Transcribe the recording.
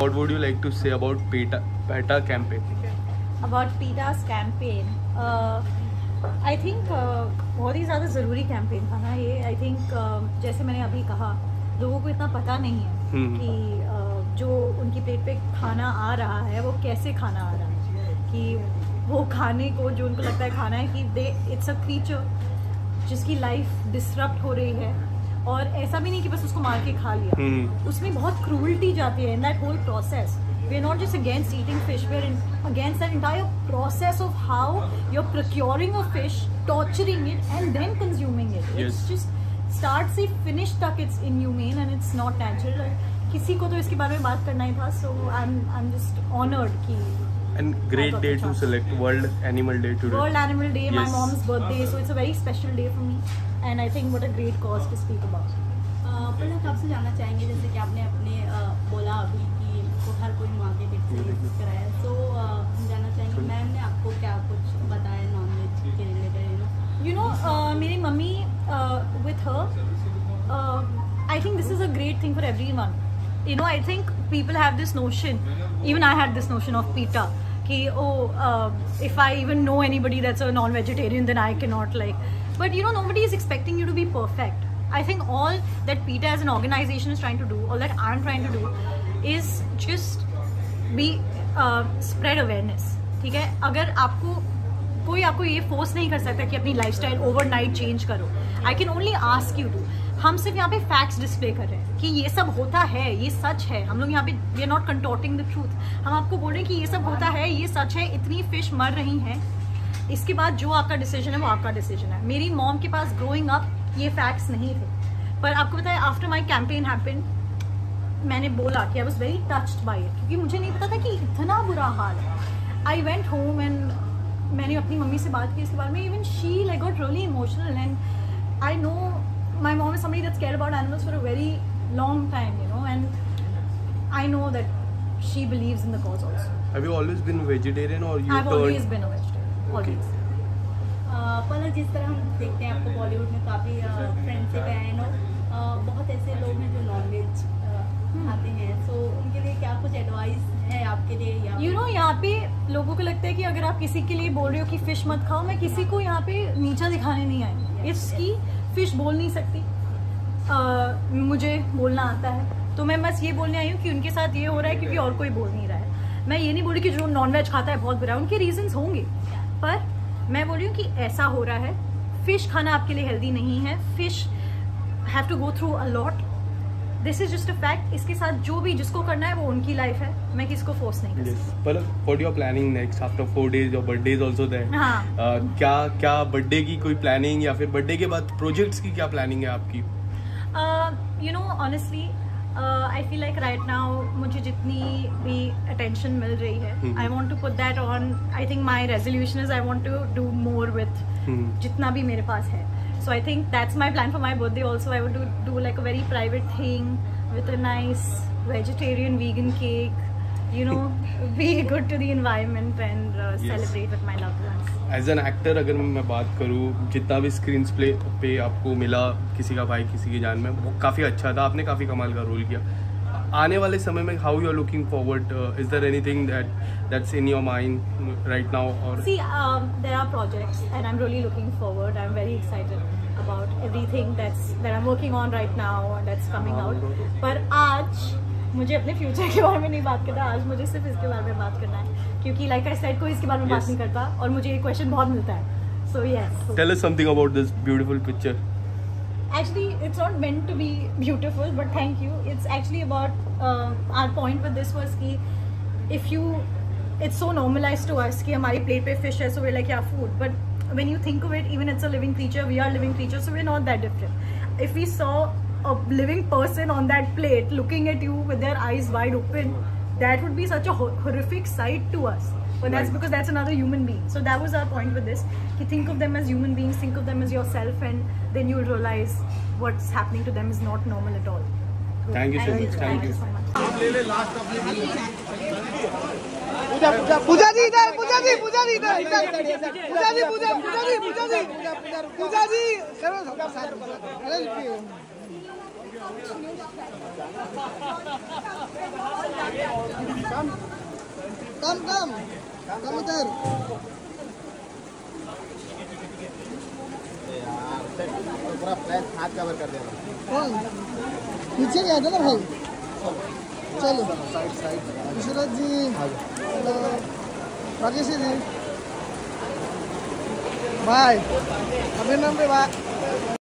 What would you like to say about PETA campaign? About PETA's campaign, I think बहुत ही ज़्यादा ज़रूरी campaign था ना ये. I think जैसे मैंने अभी कहा, लोगों को इतना पता नहीं है कि जो उनकी प्लेट पे खाना आ रहा है वो कैसे खाना आ रहा है, कि वो खाने को जो उनको लगता है खाना है कि इट्स अ क्रीचर जिसकी लाइफ डिसरप्ट हो रही है. और ऐसा भी नहीं कि बस उसको मार के खा लिया, उसमें बहुत क्रूरल्टी जाती है in that whole process. We are not just against eating fish, we are against that entire process of how you're procuring a fish, torturing it and then consuming it. Yes. It's just start से finish तक it's inhumane and it's not natural. किसी को तो इसके बारे में बात करना ही था, so I'm just honored कि. And great day to select World Animal Day today. World Animal Day, yes. My mom's birthday, so it's a very special day for me, and I think what a great cause to speak about. पलक आपसे जानना चाहेंगे, जैसे कि आपने अपने बोला अभी कि तो हर कोई माँ के पेट से कराया, तो हम जानना चाहेंगे मैम ने आपको क्या कुछ बताया नॉनवेज के रिलेटेड? You know, मेरी mummy with her, I think this is a great thing for everyone. You know, I think people have this notion, even I had this notion of PETA, कि if I even know anybody that's a non-vegetarian, then I cannot like. But you know, nobody is expecting you to be perfect. I think all that PETA as an organization is trying to do, all that I'm trying to do, is just be spread awareness. ठीक है, अगर कोई आपको ये force नहीं कर सकता कि अपनी लाइफस्टाइल ओवरनाइट चेंज करो. I can only ask you to. हम सिर्फ यहाँ पे फैक्ट्स डिस्प्ले कर रहे हैं कि ये सब होता है, ये सच है. हम लोग यहाँ पे we are not contorting the truth. हम आपको बोल रहे हैं कि ये सब होता है, ये सच है, इतनी फिश मर रही हैं. इसके बाद जो आपका डिसीजन है वो आपका डिसीजन है. मेरी मॉम के पास ग्रोइंग अप ये फैक्ट्स नहीं थे, पर आपको पता है आफ्टर माई कैंपेन हैपन मैंने बोला कि I was very touched by it, क्योंकि मुझे नहीं पता था कि इतना बुरा हाल है. आई वेंट होम एंड मैंने अपनी मम्मी से बात की इसके बारे में. Even she like got really emotional and I know my mom is somebody that's cared about animals for a very long time, you know, and I know that she believes in the cause also. Have you always been vegetarian or you I've always been a vegetarian, always. पलक, जिस तरह हम देखते हैं आपको बॉलीवुड में काफ़ी friendship है no, बहुत ऐसे लोग हैं जो नॉनवेज खाते हैं, सो उनके लिए क्या कुछ एडवाइस है आपके लिए? या यू नो, यहाँ पे लोगों को लगता है कि अगर आप किसी के लिए बोल रहे हो कि फिश मत खाओ, मैं किसी को यहाँ पे नीचा दिखाने नहीं आई. इसकी फिश बोल नहीं सकती, मुझे बोलना आता है, तो मैं बस ये बोलने आई हूँ कि उनके साथ ये हो रहा है क्योंकि और कोई बोल नहीं रहा है. मैं ये नहीं बोल रही कि जो नॉनवेज खाता है बहुत बुरा है, उनके रीजंस होंगे, पर मैं बोल रही हूँ कि ऐसा हो रहा है. फिश खाना आपके लिए हेल्दी नहीं है. Fish have to go through a lot. This is just a fact. इसके साथ जो भी जिसको करना है वो उनकी लाइफ है, मैं किसी को फोर्स नहीं कर सकती. पर what you are planning next after 4 days? Your birthday is also there. क्या बर्थडे की कोई प्लानिंग या फिर बर्थडे के बाद प्रोजेक्ट्स की क्या प्लानिंग है आपकी? You know, honestly I feel like right now मुझे जितनी भी अटेंशन मिल रही है, I want to put that on. I think my resolution is I want to do more with जितना भी मेरे पास है. So I think that's my plan for my birthday also. I want to do like a very private thing with a nice vegetarian vegan cake, you know, be good to the environment and celebrate with my loved ones. As an actor अगर मैं बात करूँ, जितना भी screen play पे आपको मिला, किसी का भाई किसी की जान में, वो काफ़ी अच्छा था. आपने काफ़ी कमाल का रोल किया. आने वाले समय में how you are looking forward? Is there anything that's in your mind right now? Or see, there are projects and I'm really looking forward. I'm very excited about everything that I'm working on right now and that's coming out. पर आज मुझे अपने future के बारे में नहीं बात करना. आज मुझे सिर्फ इसके बारे में बात करना है, क्योंकि लाइक आई सेड कोई इसके बारे में बात नहीं करता और मुझे ये क्वेश्चन बहुत मिलता है. So yes. Tell us something about this beautiful picture. Actually, it's not meant to be beautiful, but thank you. It's actually about our point with this was कि if you, it's so normalized to us कि हमारी plate पे fish है, so we're like yeah, food. But when you think of it, even it's a living creature. We are living creatures, so we're not that different. If we saw a living person on that plate looking at you with their eyes wide open, that would be such a horrific sight to us. But that's because that's another human being. So that was our point with this. You think of them as human beings, think of them as yourself, and then you realize what's happening to them is not normal at all. Thank you so much. Thank you so much. पूजा जी इधर, पूजा जी इधर, पूजा जी कम इधर। पूरा flash हाथ cover कर देना। कौन पीछे गया था ना भाई। चलो विश्वनाथ जी, हेलो राजेश जी, भाई अभिनंदन भाई।